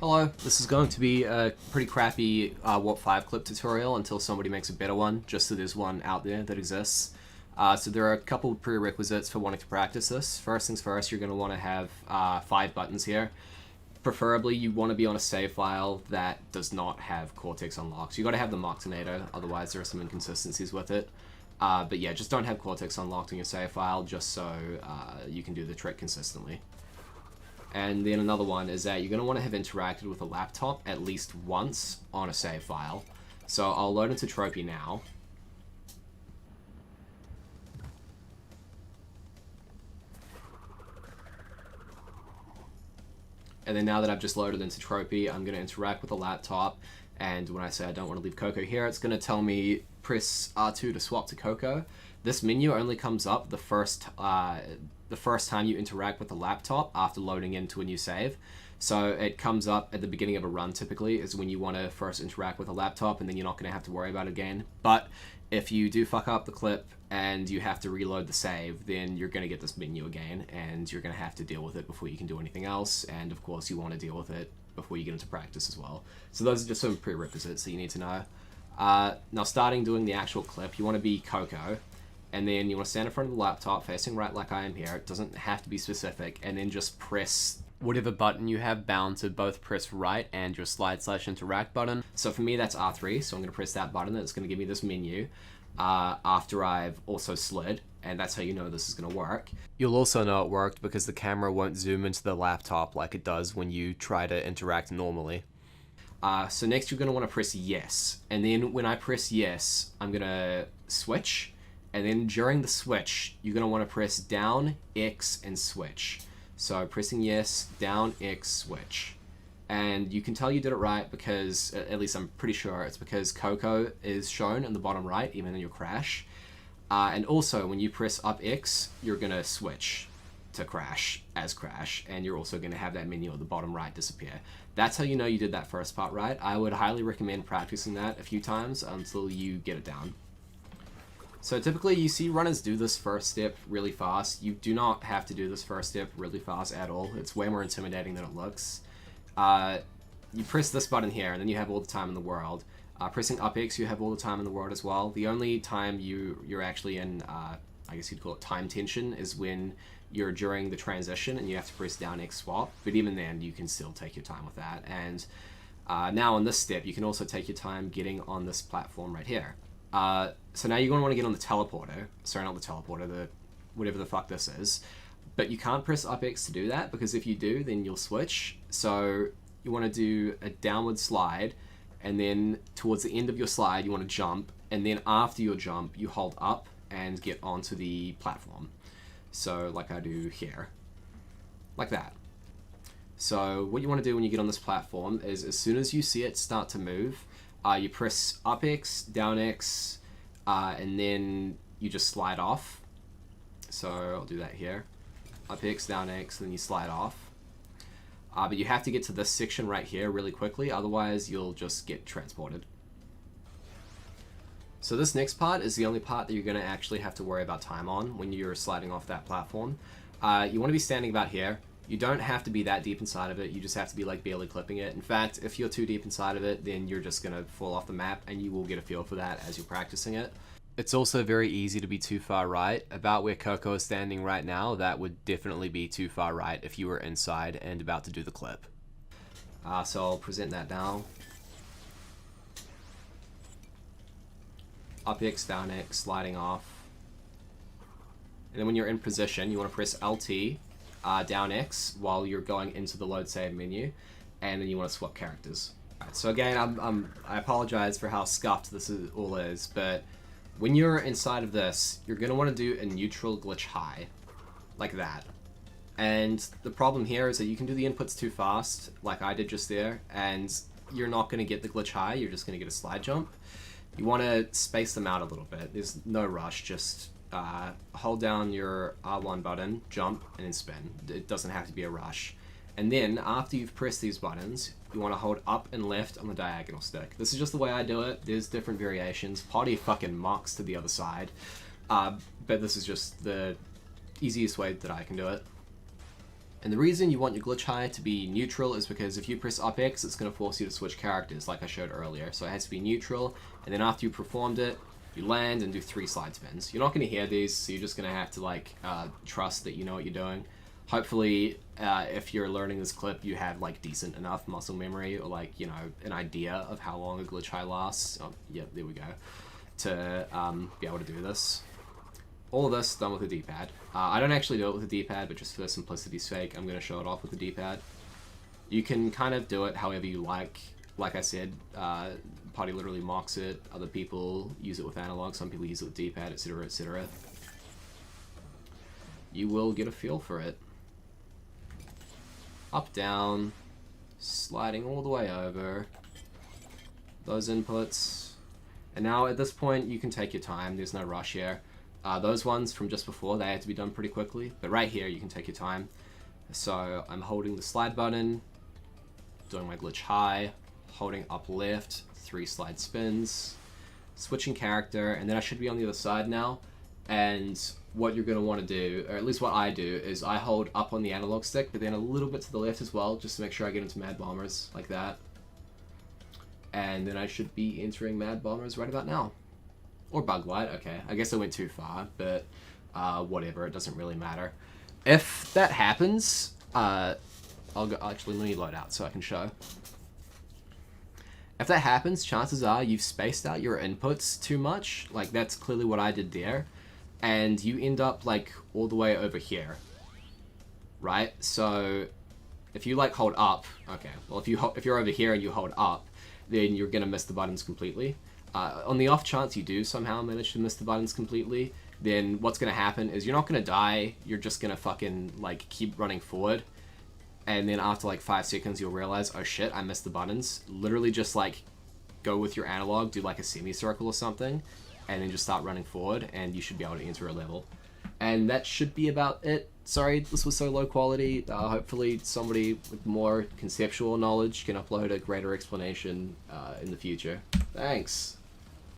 Hello, this is going to be a pretty crappy Warp 5 clip tutorial until somebody makes a better one, just so there's one out there that exists. So there are a couple of prerequisites for wanting to practice this. First things first, you're going to want to have 5 buttons here. Preferably, you want to be on a save file that does not have Cortex unlocked. So you got to have the Moxinator, otherwise there are some inconsistencies with it. But yeah, just don't have Cortex unlocked in your save file, just so you can do the trick consistently. And then another one is that you're going to want to have interacted with a laptop at least once on a save file. So I'll load into Tropy now. And then now that I've just loaded into Tropy, I'm going to interact with the laptop. And when I say I don't want to leave Coco here, it's going to tell me press R2 to swap to Coco. This menu only comes up the first time you interact with the laptop after loading into a new save. So it comes up at the beginning of a run, typically, is when you want to first interact with a laptop, and then you're not going to have to worry about it again. But if you do fuck up the clip and you have to reload the save, then you're going to get this menu again, and you're going to have to deal with it before you can do anything else. And of course, you want to deal with it before you get into practice as well. So those are just some prerequisites that you need to know. Now, starting doing the actual clip, you want to be Coco. And then you want to stand in front of the laptop, facing right like I am here. It doesn't have to be specific. And then just press whatever button you have bound to both press right and your slide/interact button. So for me, that's R3. So I'm going to press that button. It's going to give me this menu after I've also slid. And that's how you know this is going to work. You'll also know it worked because the camera won't zoom into the laptop like it does when you try to interact normally. So next you're going to want to press yes. And then when I press yes, I'm going to switch. And then during the switch, you're going to want to press down, X, and switch. So pressing yes, down, X, switch. And you can tell you did it right because, at least I'm pretty sure, it's because Coco is shown in the bottom right, even in your crash. And also, when you press up X, you're going to switch to crash as crash. And you're also going to have that menu at the bottom right disappear. That's how you know you did that first part right. I would highly recommend practicing that a few times until you get it down. So typically you see runners do this first step really fast. You do not have to do this first step really fast at all. It's way more intimidating than it looks. You press this button here and then you have all the time in the world. Pressing up X, you have all the time in the world as well. The only time you're actually in, I guess you'd call it time tension, is when you're during the transition and you have to press down X swap. But even then, you can still take your time with that. And now on this step, you can also take your time getting on this platform right here. So now you're going to want to get on the teleporter. Sorry, not the teleporter, whatever the fuck this is. But you can't press up X to do that, because if you do, then you'll switch. So you want to do a downward slide, and then towards the end of your slide, you want to jump. And then after your jump, you hold up and get onto the platform. So like I do here. Like that. So what you want to do when you get on this platform is, as soon as you see it start to move, you press up X, down X, and then you just slide off. So I'll do that here. Up X, down X, and then you slide off. But you have to get to this section right here really quickly, otherwise you'll just get transported. So this next part is the only part that you're going to actually have to worry about time on when you're sliding off that platform. You want to be standing about here. You don't have to be that deep inside of it, you just have to be like barely clipping it. In fact, if you're too deep inside of it, then you're just going to fall off the map, and you will get a feel for that as you're practicing it. It's also very easy to be too far right. About where Coco is standing right now, that would definitely be too far right if you were inside and about to do the clip. So I'll present that now. Up X, down X, sliding off. And then when you're in position, you want to press LT, down X, while you're going into the load save menu, and then you want to swap characters. Right, so again, I apologize for how scuffed this all is, but when you're inside of this, you're going to want to do a neutral glitch high, like that. And the problem here is that you can do the inputs too fast, like I did just there, and you're not going to get the glitch high, you're just going to get a slide jump. You want to space them out a little bit. There's no rush, just hold down your R1 button, jump, and then spin. It doesn't have to be a rush. And then, after you've pressed these buttons, you want to hold up and left on the diagonal stick. This is just the way I do it. There's different variations. Potty fucking mocks to the other side. But this is just the easiest way that I can do it. And the reason you want your glitch high to be neutral is because if you press up X, it's going to force you to switch characters like I showed earlier. So it has to be neutral, and then after you performed it, you land and do 3 slide spins. You're not going to hear these, so you're just going to have to like trust that you know what you're doing. Hopefully, if you're learning this clip, you have like decent enough muscle memory or like, you know, an idea of how long a glitch high lasts. Oh, yeah, there we go. To be able to do this. All of this done with the D-pad. I don't actually do it with the D-pad, but just for simplicity's sake, I'm going to show it off with the D-pad. You can kind of do it however you like. Like I said, Party literally mocks it. Other people use it with analog. Some people use it with D-pad, etc., etc. You will get a feel for it. Up, down, sliding all the way over. Those inputs. And now at this point, you can take your time. There's no rush here. Those ones from just before, they had to be done pretty quickly. But right here, you can take your time. So I'm holding the slide button, doing my glitch high, holding up left, 3 slide spins, switching character, and then I should be on the other side now. And what you're going to want to do, or at least what I do, is I hold up on the analog stick, but then a little bit to the left as well, just to make sure I get into Mad Bombers, like that. And then I should be entering Mad Bombers right about now. Or Bug Light, okay. I guess I went too far, but whatever, it doesn't really matter. If that happens, I'll go, actually let me load out so I can show. If that happens, chances are you've spaced out your inputs too much. Like, that's clearly what I did there. And you end up, like, all the way over here. Right? So, if you, like, hold up... Okay, well, if you're over here and you hold up, then you're gonna miss the buttons completely. On the off chance you do somehow manage to miss the buttons completely, then what's gonna happen is you're not gonna die, you're just gonna fucking, like, keep running forward. And then after like 5 seconds, you'll realize, oh shit, I missed the buttons. Literally just like go with your analog, do like a semicircle or something, and then just start running forward, and you should be able to enter a level. And that should be about it. Sorry, this was so low quality. Hopefully somebody with more conceptual knowledge can upload a greater explanation in the future. Thanks.